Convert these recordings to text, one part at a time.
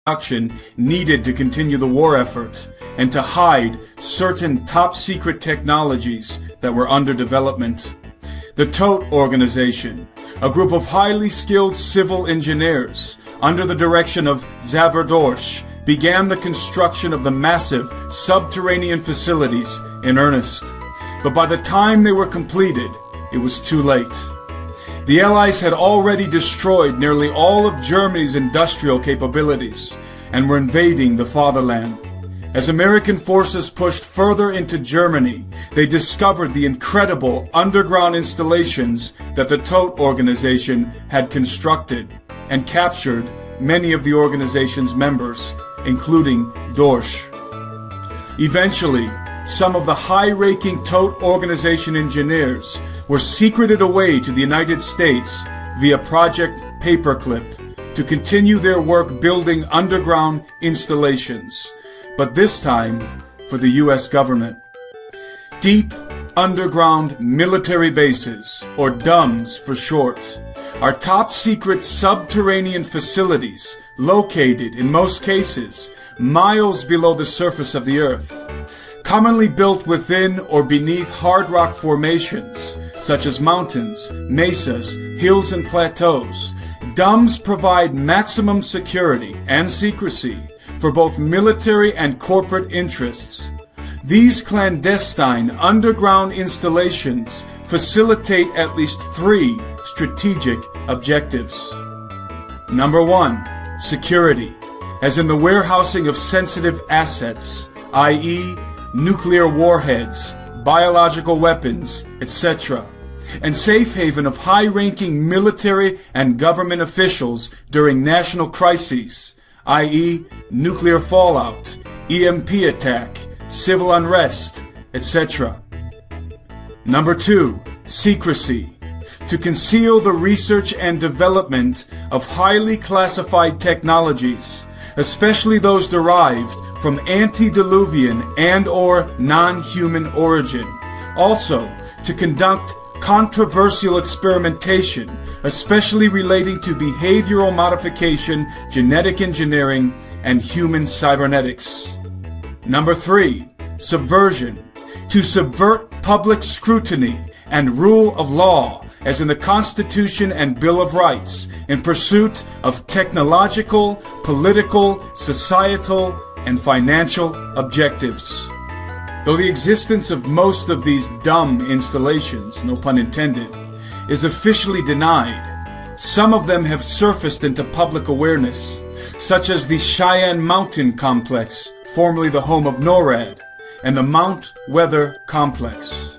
production needed to continue the war effort and to hide certain top-secret technologies that were under development. The TOTE organization, a group of highly skilled civil engineers under the direction of Xaver Dorsch, began the construction of the massive subterranean facilities in earnest. But by the time they were completed, it was too late. The Allies had already destroyed nearly all of Germany's industrial capabilities and were invading the fatherland. As American forces pushed further into Germany, they discovered the incredible underground installations that the TOTE organization had constructed and captured many of the organization's members, including Dorsch. Eventually, some of the high-ranking TOTE organization engineers were secreted away to the United States via Project Paperclip to continue their work building underground installations, but this time for the U.S. government. Deep Underground Military Bases, or DUMBs for short, are top-secret subterranean facilities located, in most cases, miles below the surface of the Earth. Commonly built within or beneath hard rock formations, such as mountains, mesas, hills, and plateaus, DUMBs provide maximum security and secrecy for both military and corporate interests. These clandestine underground installations facilitate at least three strategic objectives. Number one, security, as in the warehousing of sensitive assets, i.e., nuclear warheads, biological weapons, etc., and safe haven of high-ranking military and government officials during national crises, i.e., nuclear fallout, EMP attack, civil unrest, etc. Number two, secrecy, to conceal the research and development of highly classified technologies, especially those derived from antediluvian and/or non-human origin. Also, to conduct controversial experimentation, especially relating to behavioral modification, genetic engineering, and human cybernetics. Number three, subversion, to subvert public scrutiny and rule of law, as in the Constitution and Bill of Rights, in pursuit of technological, political, societal, and financial objectives. Though the existence of most of these dumb installations, no pun intended, is officially denied, some of them have surfaced into public awareness, such as the Cheyenne Mountain Complex, formerly the home of NORAD, and the Mount Weather Complex.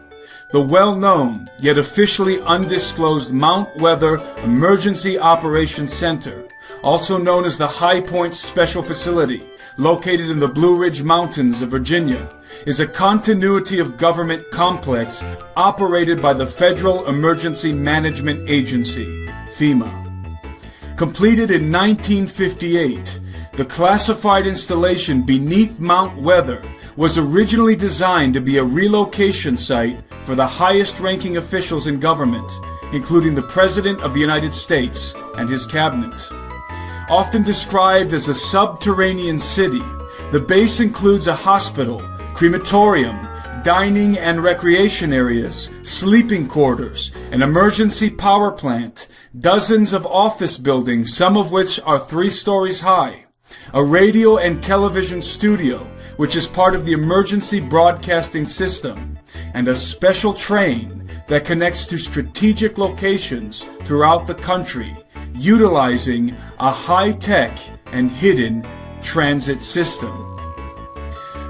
The well-known, yet officially undisclosed Mount Weather Emergency Operations Center, also known as the High Point Special Facility, located in the Blue Ridge Mountains of Virginia, is a continuity of government complex operated by the Federal Emergency Management Agency, FEMA. Completed in 1958, the classified installation beneath Mount Weather was originally designed to be a relocation site for the highest-ranking officials in government, including the President of the United States and his cabinet. Often described as a subterranean city, the base includes a hospital, crematorium, dining and recreation areas, sleeping quarters, an emergency power plant, dozens of office buildings, some of which are 3 stories high, a radio and television studio, which is part of the emergency broadcasting system, and a special train that connects to strategic locations throughout the country, utilizing a high-tech and hidden transit system.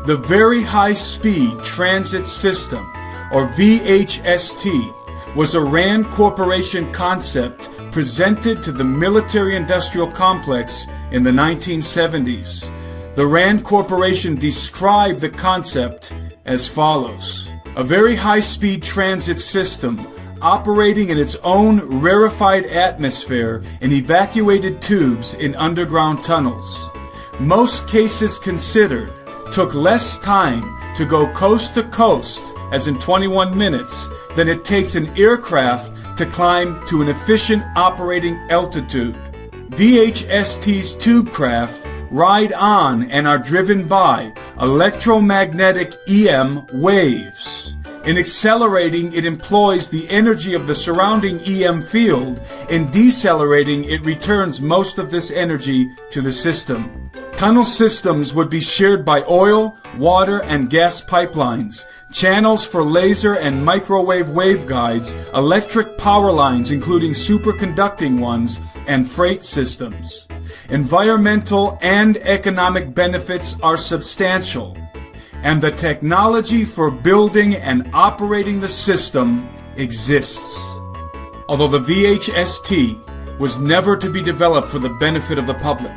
The Very High Speed Transit System, or VHST, was a RAND Corporation concept presented to the military-industrial complex in the 1970s. The RAND Corporation described the concept as follows: a very high-speed transit system operating in its own rarefied atmosphere in evacuated tubes in underground tunnels. Most cases considered took less time to go coast to coast, as in 21 minutes, than it takes an aircraft to climb to an efficient operating altitude. VHST's tubecraft ride on and are driven by electromagnetic EM waves. In accelerating, it employs the energy of the surrounding EM field. In decelerating, it returns most of this energy to the system. Tunnel systems would be shared by oil, water, and gas pipelines, channels for laser and microwave waveguides, electric power lines including superconducting ones, and freight systems. Environmental and economic benefits are substantial, and the technology for building and operating the system exists. Although the VHST was never to be developed for the benefit of the public,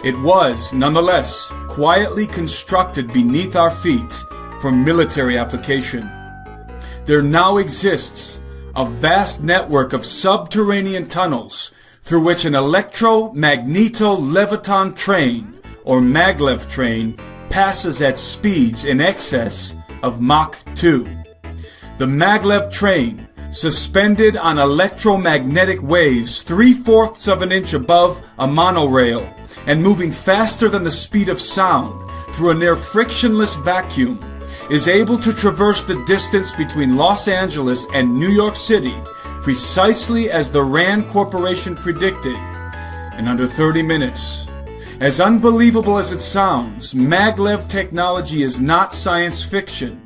it was, nonetheless, quietly constructed beneath our feet for military application. There now exists a vast network of subterranean tunnels through which an electro-magneto-leviton train, or maglev train, passes at speeds in excess of Mach 2. The maglev train, suspended on electromagnetic waves 3/4 of an inch above a monorail and moving faster than the speed of sound through a near frictionless vacuum, is able to traverse the distance between Los Angeles and New York City precisely as the RAND Corporation predicted, in under 30 minutes. As unbelievable as it sounds, maglev technology is not science fiction,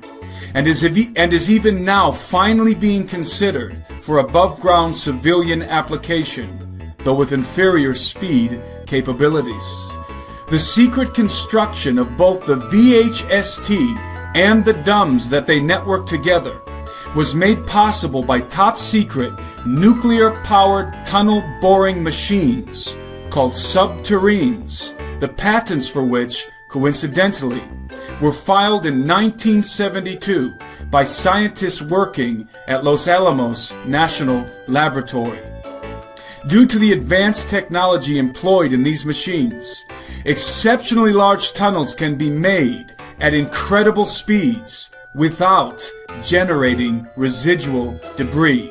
and is even now finally being considered for above-ground civilian application, though with inferior speed capabilities. The secret construction of both the VHST and the DUMS that they network together was made possible by top-secret nuclear-powered tunnel-boring machines called subterranes, the patents for which, coincidentally, were filed in 1972 by scientists working at Los Alamos National Laboratory. Due to the advanced technology employed in these machines, exceptionally large tunnels can be made at incredible speeds without generating residual debris.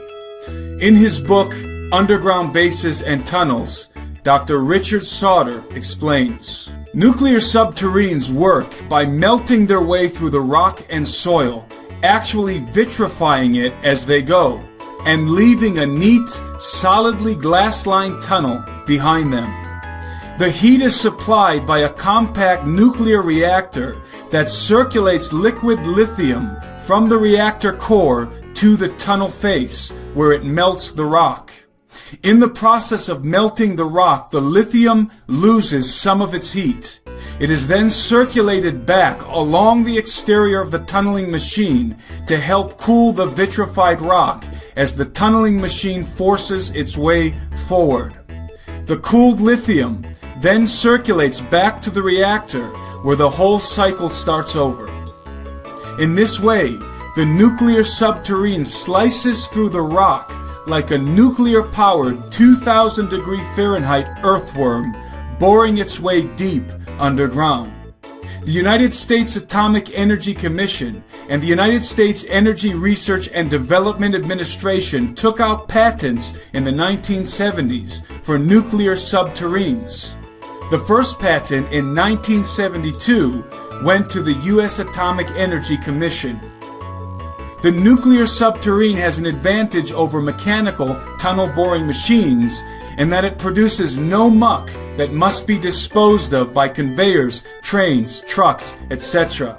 In his book, Underground Bases and Tunnels, Dr. Richard Sauter explains, nuclear subterranes work by melting their way through the rock and soil, actually vitrifying it as they go, and leaving a neat, solidly glass-lined tunnel behind them. The heat is supplied by a compact nuclear reactor that circulates liquid lithium from the reactor core to the tunnel face, where it melts the rock. In the process of melting the rock, the lithium loses some of its heat. It is then circulated back along the exterior of the tunneling machine to help cool the vitrified rock as the tunneling machine forces its way forward. The cooled lithium then circulates back to the reactor, where the whole cycle starts over. In this way, the nuclear subterrane slices through the rock like a nuclear-powered 2,000 degree Fahrenheit earthworm, boring its way deep underground. The United States Atomic Energy Commission and the United States Energy Research and Development Administration took out patents in the 1970s for nuclear subterranes. The first patent in 1972 went to the U.S. Atomic Energy Commission. The nuclear subterrane has an advantage over mechanical tunnel boring machines in that it produces no muck that must be disposed of by conveyors, trains, trucks, etc.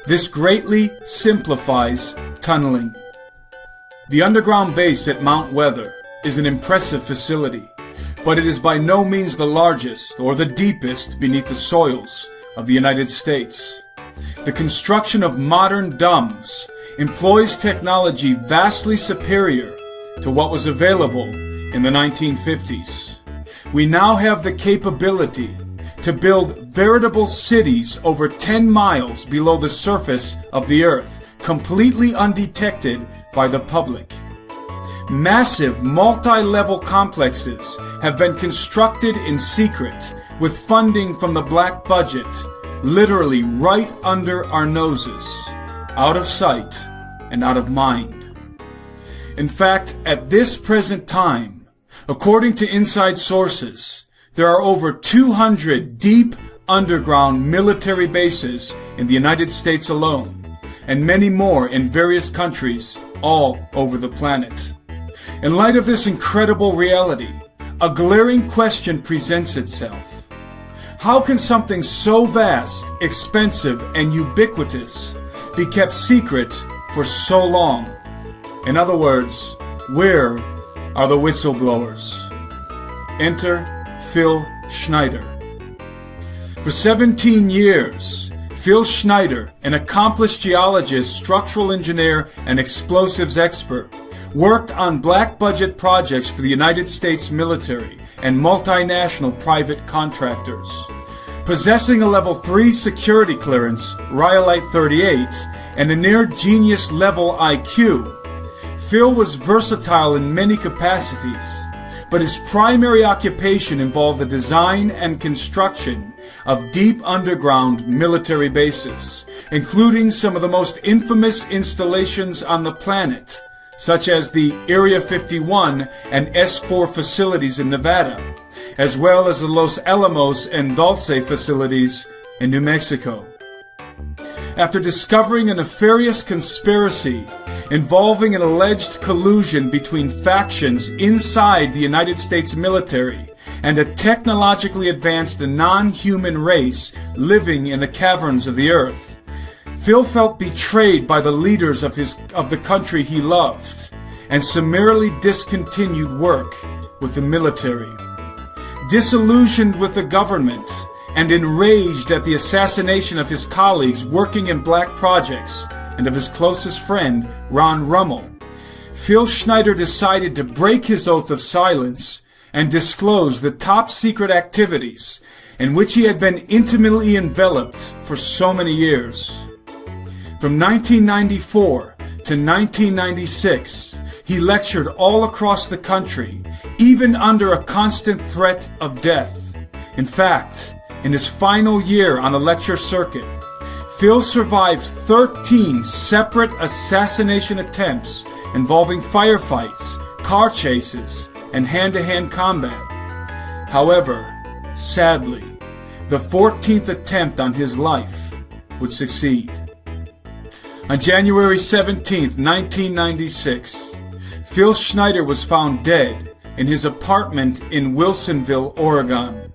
This greatly simplifies tunneling. The underground base at Mount Weather is an impressive facility, but it is by no means the largest or the deepest beneath the soils of the United States. The construction of modern DUMS employs technology vastly superior to what was available in the 1950s. We now have the capability to build veritable cities over 10 miles below the surface of the earth, completely undetected by the public. Massive multi-level complexes have been constructed in secret with funding from the black budget, literally right under our noses, out of sight and out of mind. In fact, at this present time, according to inside sources, there are over 200 deep underground military bases in the United States alone, and many more in various countries all over the planet. In light of this incredible reality, a glaring question presents itself. How can something so vast, expensive, and ubiquitous be kept secret for so long? In other words, where are the whistleblowers? Enter Phil Schneider. For 17 years, Phil Schneider, an accomplished geologist, structural engineer, and explosives expert, worked on black budget projects for the United States military and multinational private contractors. Possessing a level 3 security clearance, Rhyolite 38, and a near genius level IQ, Phil was versatile in many capacities, but his primary occupation involved the design and construction of deep underground military bases, including some of the most infamous installations on the planet, such as the Area 51 and S4 facilities in Nevada, as well as the Los Alamos and Dulce facilities in New Mexico. After discovering a nefarious conspiracy involving an alleged collusion between factions inside the United States military and a technologically advanced non-human race living in the caverns of the earth, Phil felt betrayed by the leaders of the country he loved and summarily discontinued work with the military. Disillusioned with the government and enraged at the assassination of his colleagues working in black projects and of his closest friend, Ron Rummel, Phil Schneider decided to break his oath of silence and disclose the top secret activities in which he had been intimately enveloped for so many years. From 1994 to 1996, he lectured all across the country, even under a constant threat of death. In fact, in his final year on a lecture circuit, Phil survived 13 separate assassination attempts involving firefights, car chases, and hand-to-hand combat. However, sadly, the 14th attempt on his life would succeed. On January 17, 1996, Phil Schneider was found dead in his apartment in Wilsonville, Oregon.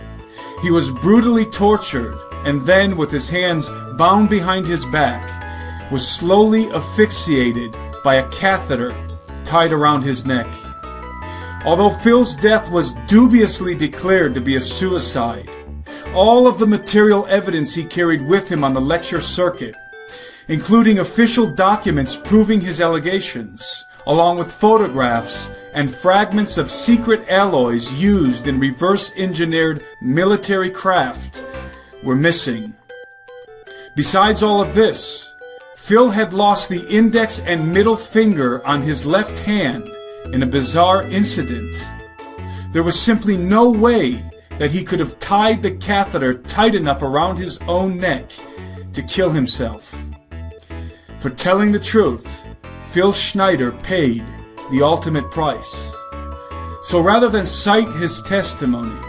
He was brutally tortured and then, with his hands bound behind his back, was slowly asphyxiated by a catheter tied around his neck. Although Phil's death was dubiously declared to be a suicide, all of the material evidence he carried with him on the lecture circuit, including official documents proving his allegations, along with photographs and fragments of secret alloys used in reverse-engineered military craft, were missing. Besides all of this, Phil had lost the index and middle finger on his left hand in a bizarre incident. There was simply no way that he could have tied the catheter tight enough around his own neck to kill himself. For telling the truth, Phil Schneider paid the ultimate price. So rather than cite his testimony,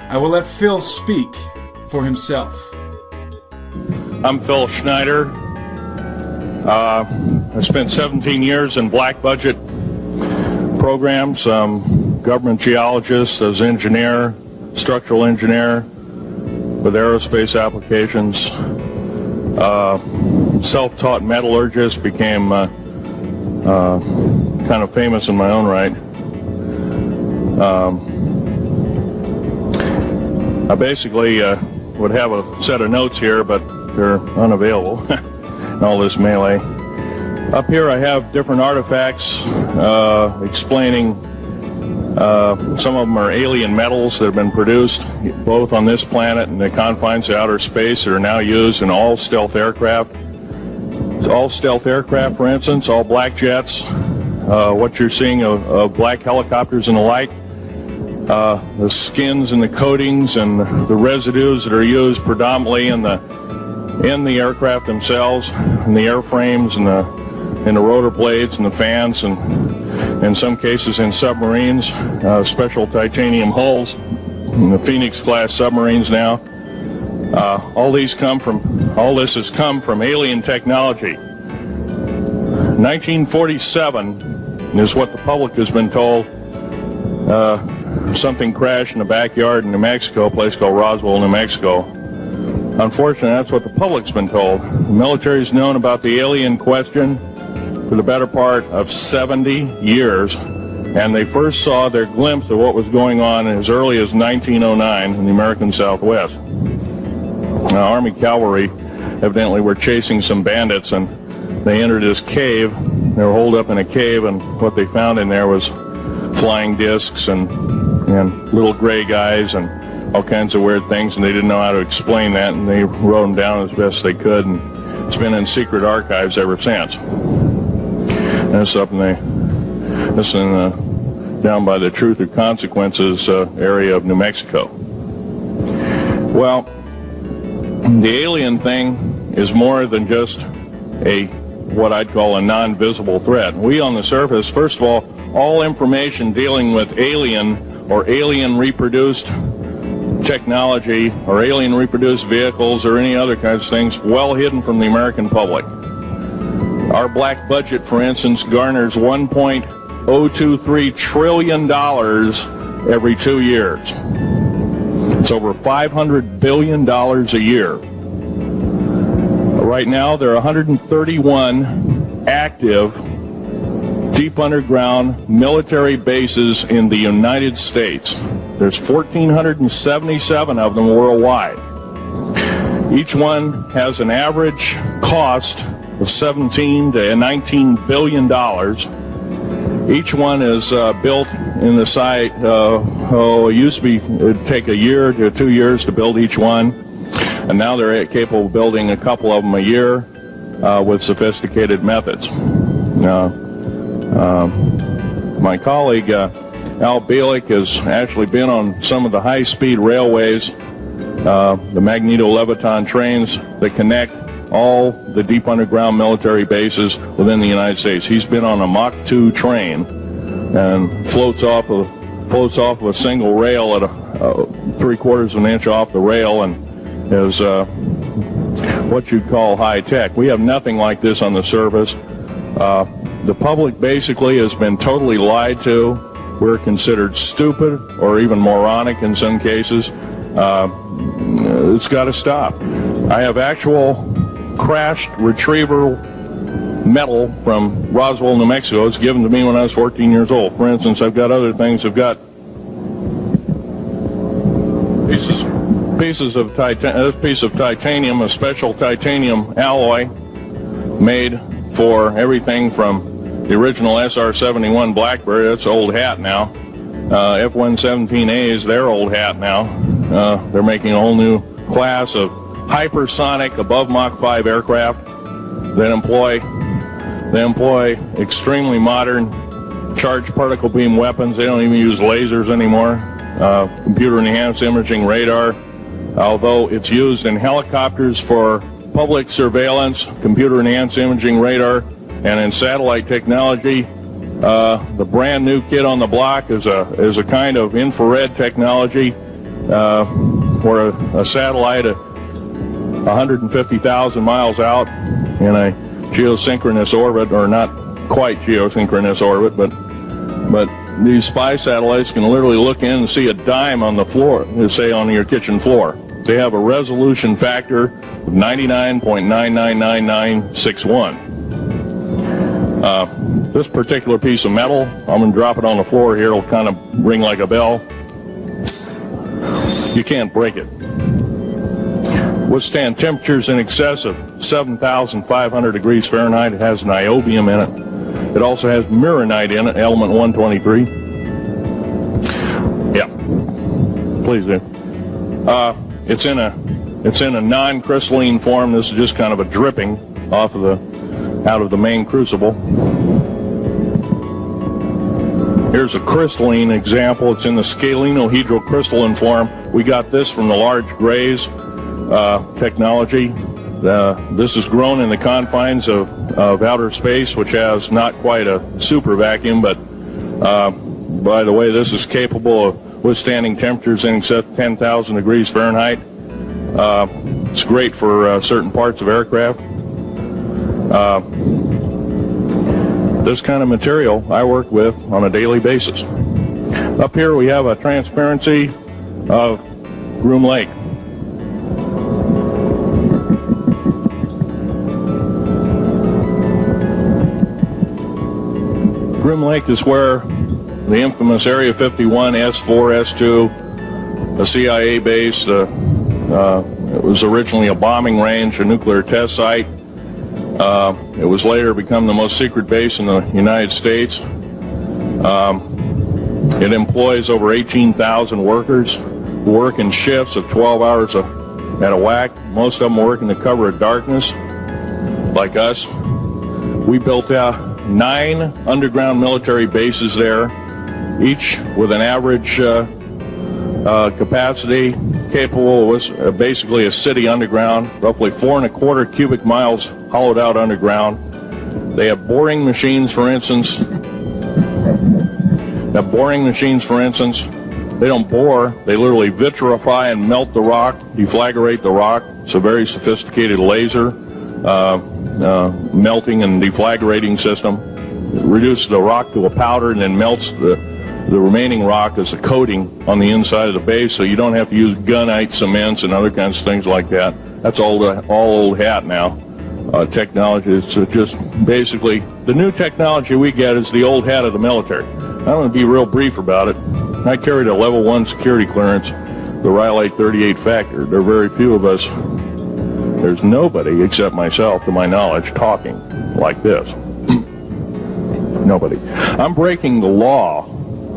I will let Phil speak for himself. I'm Phil Schneider. I spent 17 years in black budget programs, government geologist, as engineer, structural engineer with aerospace applications. Self-taught metallurgist, became kind of famous in my own right. I basically would have a set of notes here, but they're unavailable in all this melee. Up here I have different artifacts explaining some of them are alien metals that have been produced both on this planet and the confines of outer space that are now used in all stealth aircraft. All stealth aircraft, for instance, all black jets, what you're seeing of black helicopters and the like, the skins and the coatings and the residues that are used predominantly in the aircraft themselves, in the airframes and the rotor blades and the fans, and in some cases in submarines, special titanium hulls in the Phoenix class submarines now. All this has come from alien technology. 1947 is what the public has been told. Something crashed in the backyard in New Mexico, a place called Roswell, New Mexico. Unfortunately, that's what the public's been told. The military's known about the alien question for the better part of 70 years, and they first saw their glimpse of what was going on as early as 1909 in the American Southwest. Army cavalry evidently were chasing some bandits, and they entered this cave. They were holed up in a cave, and what they found in there was flying discs and little gray guys and all kinds of weird things, and they didn't know how to explain that, and they wrote them down as best they could, and it's been in secret archives ever since. And it's up down by the Truth or Consequences area of New Mexico. Well, the alien thing is more than just what I'd call a non-visible threat. We on the surface, first of all information dealing with alien or alien reproduced technology or alien reproduced vehicles or any other kinds of things well hidden from the American public. Our black budget, for instance, garners $1.023 trillion every 2 years. It's over $500 billion a year. Right now, there are 131 active deep underground military bases in the United States. There's 1,477 of them worldwide. Each one has an average cost of $17 to $19 billion. Each one is built in the site. It used to be it'd take a year to 2 years to build each one, and now they're capable of building a couple of them a year with sophisticated methods. My colleague Al Bielek has actually been on some of the high-speed railways, the magneto-leviton trains that connect all the deep underground military bases within the United States. He's been on a Mach 2 train and floats off of a single rail at 3/4 of an inch off the rail, and is what you'd call high tech. We have nothing like this on the surface. The public basically has been totally lied to. We're considered stupid or even moronic in some cases. It's got to stop. I have actual crashed retriever metal from Roswell, New Mexico. It's given to me when I was 14 years old. For instance, I've got other things. I've got pieces of this piece of titanium, a special titanium alloy made for everything from the original SR-71 Blackberry. That's old hat now. F-117As, they're old hat now. They're making a whole new class of hypersonic above Mach 5 aircraft that employ extremely modern charged particle beam weapons. They don't even use lasers anymore. Computer enhanced imaging radar, although it's used in helicopters for public surveillance, computer enhanced imaging radar, and in satellite technology. The brand new kid on the block is a kind of infrared technology where a satellite 150,000 miles out in a geosynchronous orbit, or not quite geosynchronous orbit, but these spy satellites can literally look in and see a dime on the floor, say on your kitchen floor. They have a resolution factor of 99.999961. This particular piece of metal, I'm going to drop it on the floor here. It'll kind of ring like a bell. You can't break it. Withstand temperatures in excess of 7,500 degrees Fahrenheit. It has niobium in it. It also has mironite in it, element 123. Yeah, please do. It's in a non-crystalline form. This is just kind of a dripping out of the main crucible. Here's a crystalline example. It's in the scalenohedral-crystalline form. We got this from the large grays technology. This is grown in the confines of outer space, which has not quite a super vacuum, but by the way, this is capable of withstanding temperatures in excess of 10,000 degrees Fahrenheit. It's great for certain parts of aircraft. This kind of material I work with on a daily basis. Up here we have a transparency of Groom Lake. Groom Lake is where the infamous Area 51, S4, S2, a CIA base, it was originally a bombing range, a nuclear test site. It was later become the most secret base in the United States. It employs over 18,000 workers who work in shifts of 12 hours at a whack. Most of them work in the cover of darkness, like us. We built 9 underground military bases there, each with an average capacity capable was basically a city underground, roughly 4.25 cubic miles hollowed out underground. They have boring machines, for instance. They don't bore, they literally vitrify and melt the rock, deflagrate the rock. It's a very sophisticated laser melting and deflagrating system. It reduces the rock to a powder and then melts the remaining rock as a coating on the inside of the base, so you don't have to use gunite cements and other kinds of things like that. That's all old hat now. Technology is just basically the new technology we get is the old hat of the military. I'm going to be real brief about it. I carried a level 1 security clearance, the Rylate 38 factor. There are very few of us. There's nobody except myself, to my knowledge, talking like this. Nobody. I'm breaking the law.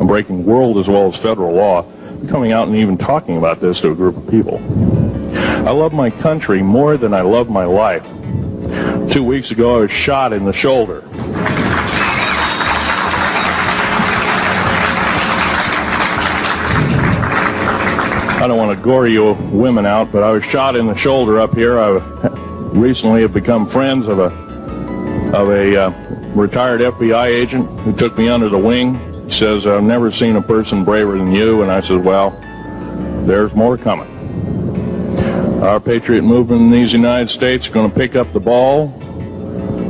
I'm breaking world as well as federal law, coming out and even talking about this to a group of people. I love my country more than I love my life. 2 weeks ago, I was shot in the shoulder. I don't want to gore you women out, but I was shot in the shoulder up here. I recently have become friends of a retired FBI agent who took me under the wing. He says, I've never seen a person braver than you. And I said, well, there's more coming. Our patriot movement in these United States is going to pick up the ball,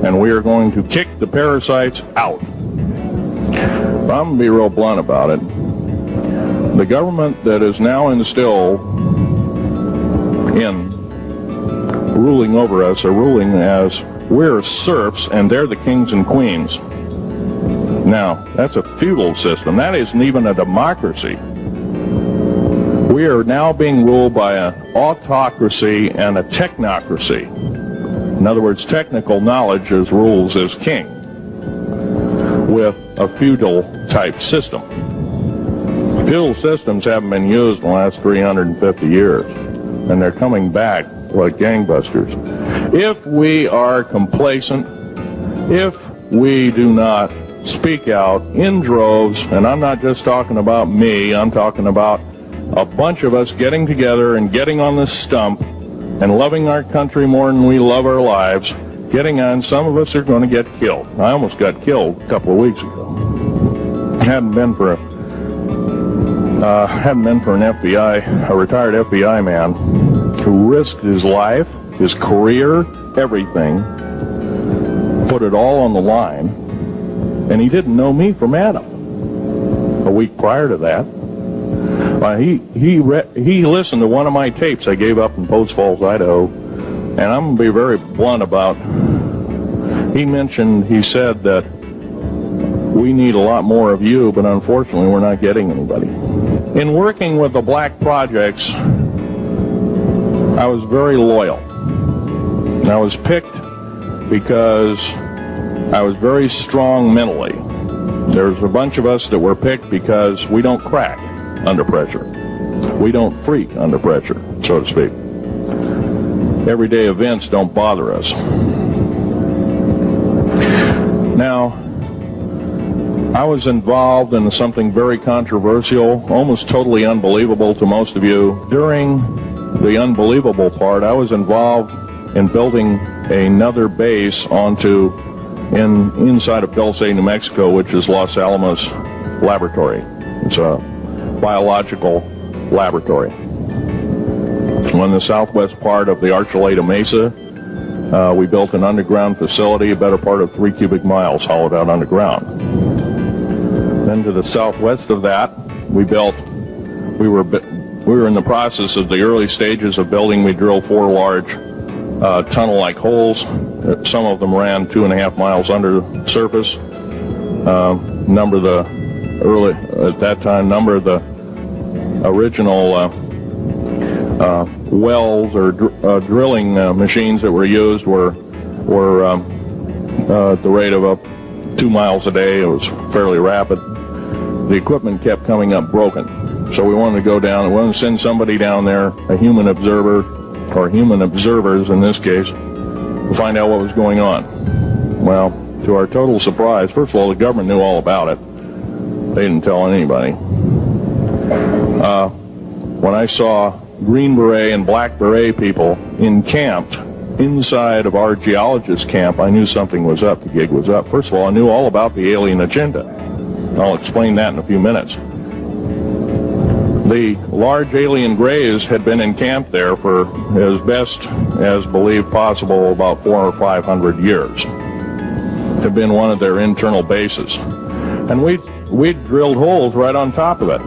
and we are going to kick the parasites out. But I'm going to be real blunt about it. The government that is now instilled in ruling over us are ruling as we're serfs and they're the kings and queens. Now, that's a feudal system. That isn't even a democracy. We are now being ruled by an autocracy and a technocracy. In other words, technical knowledge as rules as king, with a feudal type system. Feudal systems haven't been used in the last 350 years, and they're coming back like gangbusters. If we are complacent, if we do not speak out in droves, and I'm not just talking about me, I'm talking about a bunch of us getting together and getting on this stump and loving our country more than we love our lives, getting on, some of us are going to get killed. I almost got killed a couple of weeks ago. Hadn't been for an a retired FBI man who risked his life, his career, everything, put it all on the line, and he didn't know me from Adam. A week prior to that, he listened to one of my tapes I gave up in Post Falls, Idaho, and I'm going to be very blunt about. He said that we need a lot more of you, but unfortunately we're not getting anybody. In working with the black projects, I was very loyal. I was picked because I was very strong mentally. There's a bunch of us that were picked because we don't crack under pressure. We don't freak under pressure, so to speak. Everyday events don't bother us. Now, I was involved in something very controversial, almost totally unbelievable to most of you. During the unbelievable part, I was involved in building another base inside of Dulce, New Mexico, which is Los Alamos Laboratory. It's a biological laboratory. On the southwest part of the Archuleta Mesa, we built an underground facility, a better part of 3 cubic miles hollowed out underground. Then to the southwest of that, we were in the process of the early stages of building. We drilled 4 large tunnel-like holes. Some of them ran 2.5 miles under the surface. Number of the original wells or drilling machines that were used were at the rate of up 2 miles a day. It was fairly rapid. The equipment kept coming up broken. So we wanted to go down, we wanted to send somebody down there, a human observer, or human observers in this case, to find out what was going on. Well, to our total surprise, first of all, the government knew all about it. They didn't tell anybody. When I saw Green Beret and Black Beret people encamped inside of our geologist camp, I knew something was up, the gig was up. First of all, I knew all about the alien agenda. I'll explain that in a few minutes. The large alien grays had been encamped there for as best as believed possible about 400 or 500 years. It had been one of their internal bases. And we drilled holes right on top of it.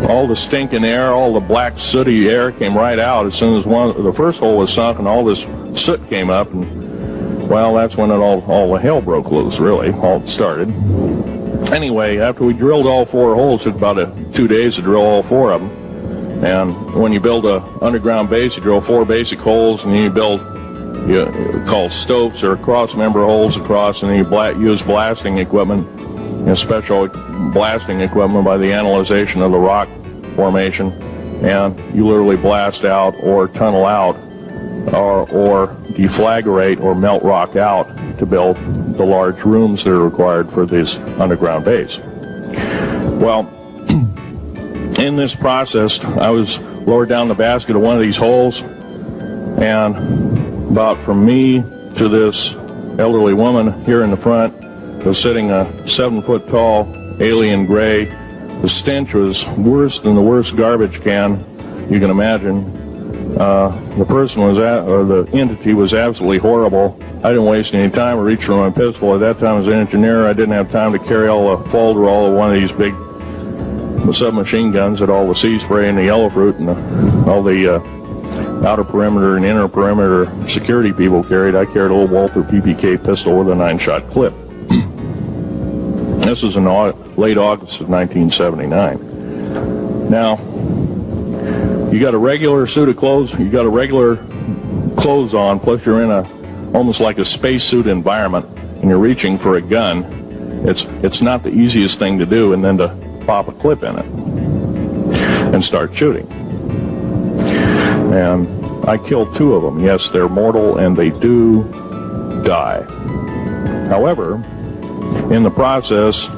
All the stinking air, all the black sooty air came right out as soon as the first hole was sunk, and all this soot came up, and well, that's when all the hell broke loose, really, all started. Anyway, after we drilled all 4 holes, it took about 2 days to drill all 4 of them. And when you build an underground base, you drill 4 basic holes, and then you build called stopes or cross-member holes across, and then you use blasting equipment, special blasting equipment by the analyzation of the rock formation, and you literally blast out or tunnel out or deflagrate or melt rock out to build the large rooms that are required for this underground base. Well, in this process, I was lowered down the basket of one of these holes, and about from me to this elderly woman here in the front was sitting a 7-foot-tall alien gray. The stench was worse than the worst garbage can you can imagine. The person the entity was absolutely horrible. I didn't waste any time. I reached for my pistol. At that time, as an engineer, I didn't have time to carry all the folderol of one of these big submachine guns that all the sea spray and the yellow fruit and all the outer perimeter and inner perimeter security people carried. I carried a little Walther PPK pistol with a 9-shot clip. This was in late August of 1979. Now, you got a regular suit of clothes, you got a regular clothes on, plus you're in almost like a spacesuit environment, and you're reaching for a gun. It's not the easiest thing to do, and then to pop a clip in it and start shooting. And I killed 2 of them. Yes, they're mortal, and they do die. However, in the process,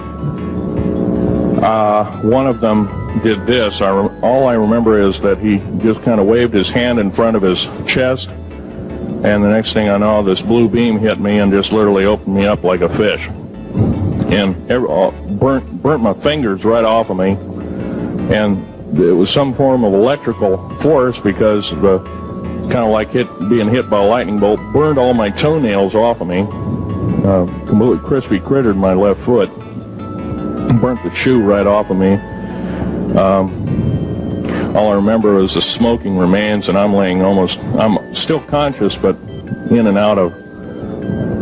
one of them did this. All I remember is that he just kind of waved his hand in front of his chest, and the next thing I know, this blue beam hit me and just literally opened me up like a fish, and burnt my fingers right off of me. And it was some form of electrical force, because the kind of like being hit by a lightning bolt burned all my toenails off of me. Completely crispy crittered my left foot, burnt the shoe right off of me. All I remember is the smoking remains, and I'm still conscious, but in and out of,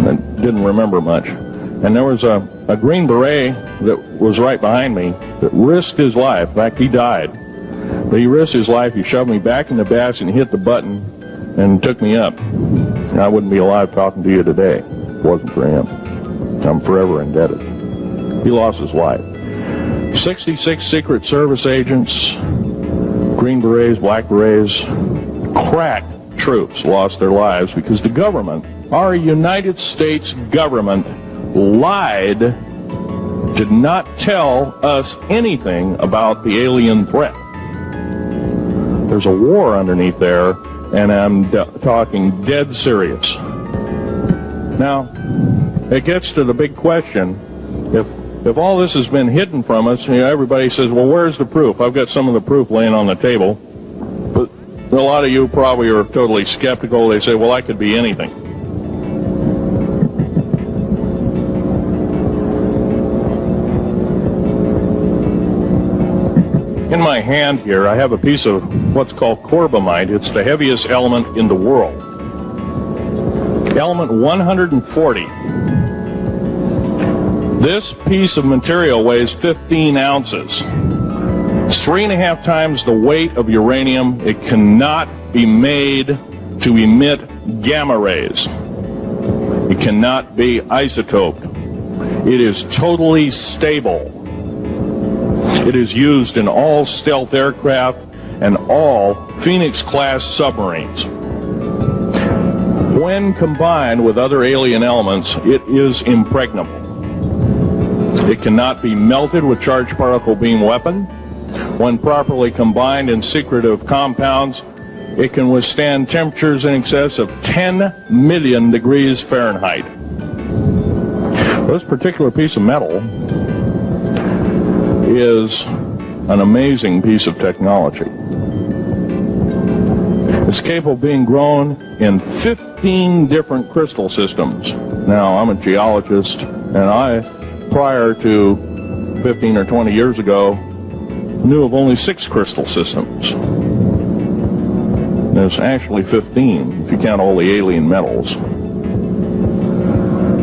I didn't remember much. And there was a Green Beret that was right behind me that risked his life. In fact, he died. But he risked his life. He shoved me back in the basket and hit the button and took me up. And I wouldn't be alive talking to you today if it wasn't for him. I'm forever indebted. He lost his life. 66 Secret Service agents, Green Berets, Black Berets, crack troops lost their lives because the government, our United States government, lied, did not tell us anything about the alien threat. There's a war underneath there, and I'm talking dead serious. Now, it gets to the big question. If all this has been hidden from us, everybody says, well, where's the proof? I've got some of the proof laying on the table. But A lot of you probably are totally skeptical. They say, well, I could be anything. In my hand here, I have a piece of what's called corbamide. It's the heaviest element in the world. Element 140. This piece of material weighs 15 ounces. It's 3.5 times the weight of uranium. It cannot be made to emit gamma rays. It cannot be isotoped. It is totally stable. It is used in all stealth aircraft and all Phoenix-class submarines. When combined with other alien elements, it is impregnable. It cannot be melted with charged particle beam weapon. When properly combined in secretive compounds, it can withstand temperatures in excess of 10 million degrees Fahrenheit. This particular piece of metal is an amazing piece of technology. It's capable of being grown in 15 different crystal systems. Now, I'm a geologist, and I, prior to 15 or 20 years ago, knew of only 6 crystal systems. There's actually 15, if you count all the alien metals.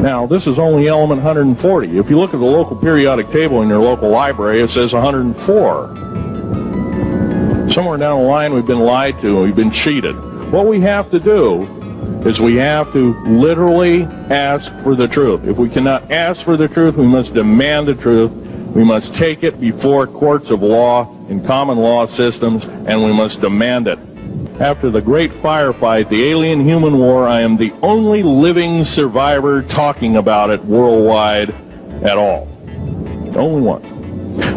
Now, this is only element 140. If you look at the local periodic table in your local library, it says 104. Somewhere down the line, we've been lied to, we've been cheated. What we have to do is we have to literally ask for the truth. If we cannot ask for the truth, we must demand the truth. We must take it before courts of law in common law systems, and we must demand it. After the great firefight, the alien-human war, I am the only living survivor talking about it worldwide at all. Only one.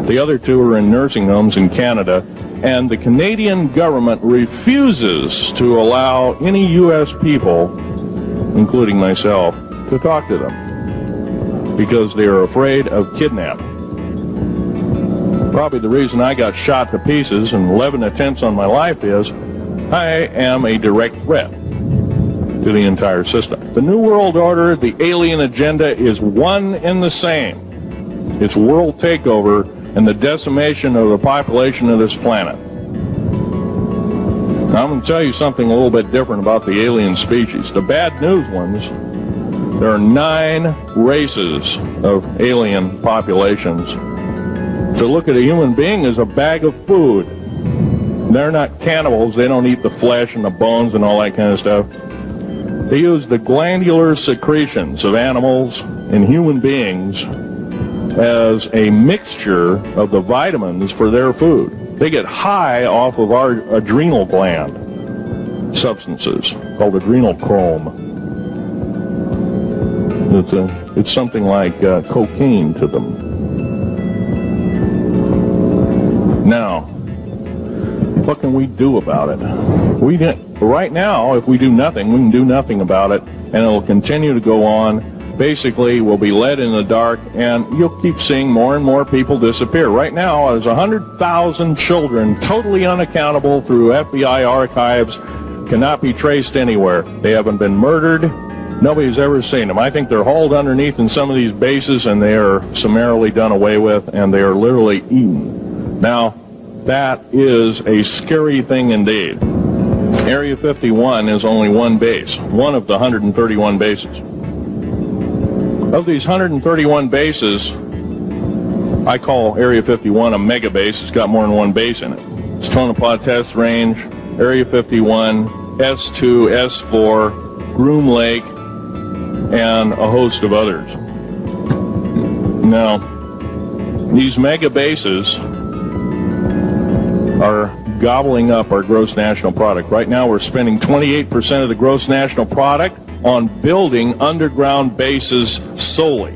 The other 2 are in nursing homes in Canada, and the Canadian government refuses to allow any U.S. people, including myself, to talk to them because they are afraid of kidnapping. Probably the reason I got shot to pieces and 11 attempts on my life is I am a direct threat to the entire system. The New World Order, the alien agenda is one and the same. It's world takeover and the decimation of the population of this planet. Now, I'm going to tell you something a little bit different about the alien species. The bad news ones, there are 9 races of alien populations. To look at a human being as a bag of food. They're not cannibals. They don't eat the flesh and the bones and all that kind of stuff. They use the glandular secretions of animals and human beings as a mixture of the vitamins for their food. They get high off of our adrenal gland substances called adrenal chrome. It's something like cocaine to them. Now, what can we do about it? Right now, if we do nothing, we can do nothing about it, and it'll continue to go on. Basically, we'll be led in the dark, and you'll keep seeing more and more people disappear. Right now, there's 100,000 children totally unaccountable through FBI archives, cannot be traced anywhere. They haven't been murdered. Nobody's ever seen them. I think they're hauled underneath in some of these bases, and they are summarily done away with, and they are literally eaten. Now, that is a scary thing indeed. Area 51 is only one base, one of the 131 bases. Of these 131 bases, I call Area 51 a mega base. It's got more than one base in it. It's Tonopah Test Range, Area 51, S2, S4, Groom Lake, and a host of others. Now, these mega bases are gobbling up our gross national product. Right now we're spending 28% of the gross national product on building underground bases solely.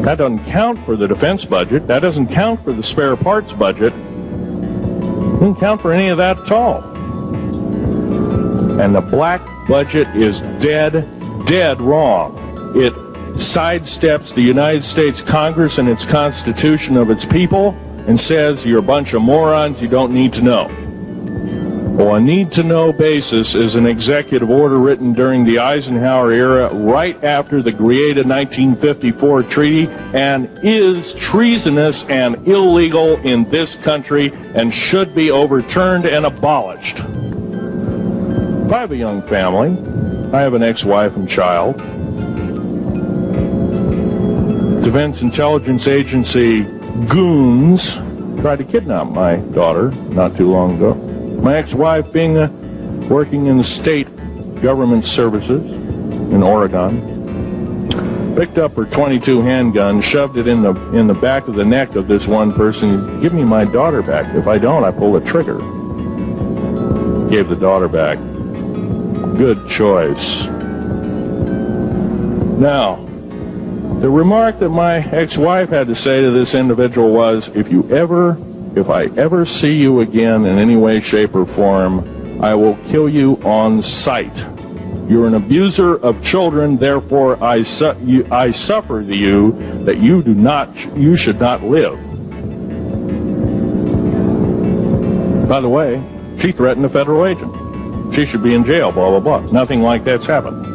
That doesn't count for the defense budget. That doesn't count for the spare parts budget. It doesn't count for any of that at all. And the black budget is dead wrong. It sidesteps the United States Congress and its Constitution of its people and says you're a bunch of morons you don't need to know. Well, a need-to-know basis is an executive order written during the Eisenhower era right after the created 1954 treaty and is treasonous and illegal in this country and should be overturned and abolished. I have a young family. I have an ex-wife and child. Defense Intelligence Agency goons tried to kidnap my daughter not too long ago. My ex-wife, being working in the state government services in Oregon, picked up her .22 handgun, shoved it in the back of the neck of this one person. Give me my daughter back. If I don't, I pull the trigger. Gave the daughter back. Good choice. Now, the remark that my ex-wife had to say to this individual was, if I ever see you again in any way, shape, or form, I will kill you on sight. You're an abuser of children, therefore I suffer to you that you should not live. By the way, she threatened a federal agent. She should be in jail, blah, blah, blah. Nothing like that's happened.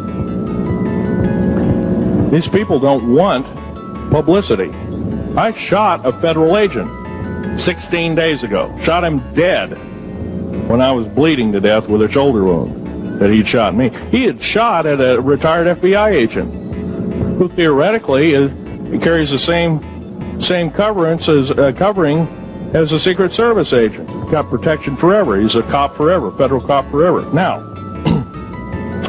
These people don't want publicity. I shot a federal agent 16 days ago. Shot him dead when I was bleeding to death with a shoulder wound that he'd shot me. He had shot at a retired FBI agent who theoretically carries the same covering as a Secret Service agent. Got protection forever. He's a cop forever, federal cop forever. Now,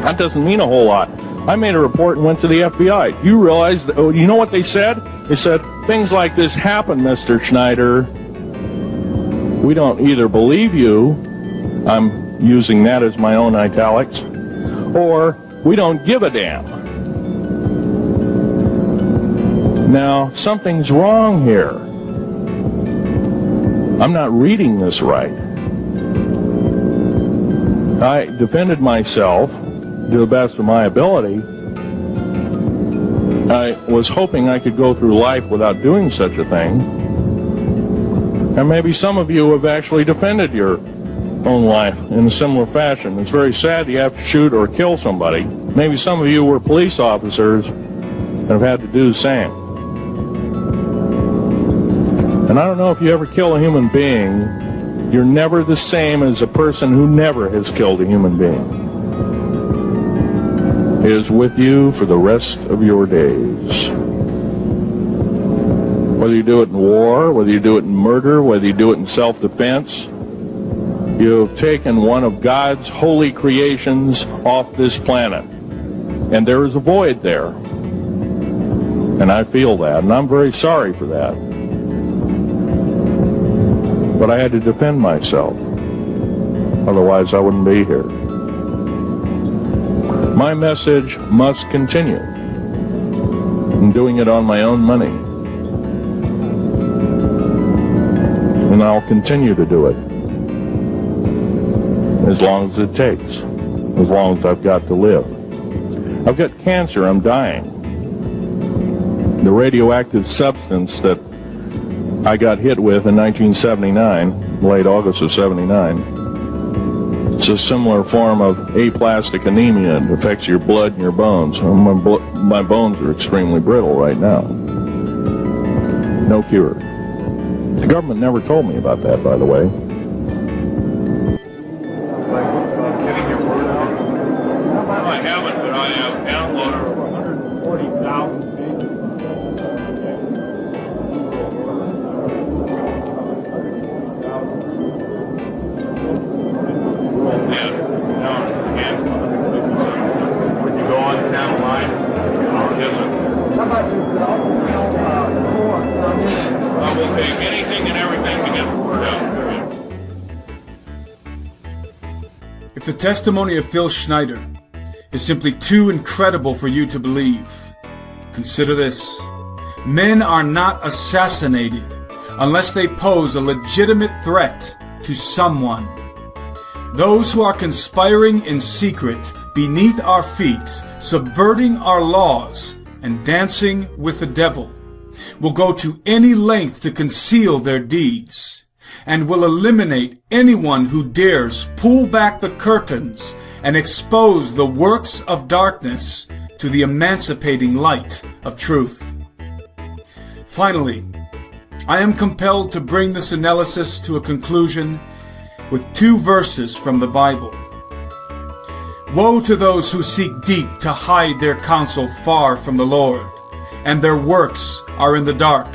that doesn't mean a whole lot. I made a report and went to the FBI. You realize, you know what they said? They said, things like this happen, Mr. Schneider. We don't either believe you, I'm using that as my own italics, or we don't give a damn. Now, something's wrong here. I'm not reading this right. I defended myself to the best of my ability. I was hoping I could go through life without doing such a thing. And maybe some of you have actually defended your own life in a similar fashion. It's very sad you have to shoot or kill somebody. Maybe some of you were police officers and have had to do the same. And I don't know if you ever kill a human being, you're never the same as a person who never has killed a human being. It is with you for the rest of your days. Whether you do it in war, whether you do it in murder, whether you do it in self-defense, you have taken one of God's holy creations off this planet. And there is a void there. And I feel that, and I'm very sorry for that. But I had to defend myself. Otherwise, I wouldn't be here. My message must continue. I'm doing it on my own money. And I'll continue to do it. As long as it takes. As long as I've got to live. I've got cancer. I'm dying. The radioactive substance that I got hit with in 1979, late August of 79, it's a similar form of aplastic anemia. It affects your blood and your bones. My bones are extremely brittle right now. No cure. The government never told me about that, by the way. I haven't, but I have downloaded over 140,000 pages. Would you go on down the line? I will take anything and everything to get the word out. If the testimony of Phil Schneider is simply too incredible for you to believe, consider this. Men are not assassinated unless they pose a legitimate threat to someone. Those who are conspiring in secret beneath our feet, subverting our laws, and dancing with the devil, will go to any length to conceal their deeds. and will eliminate anyone who dares pull back the curtains and expose the works of darkness to the emancipating light of truth. Finally, I am compelled to bring this analysis to a conclusion with 2 verses from the Bible. Woe to those who seek deep to hide their counsel far from the Lord, and their works are in the dark.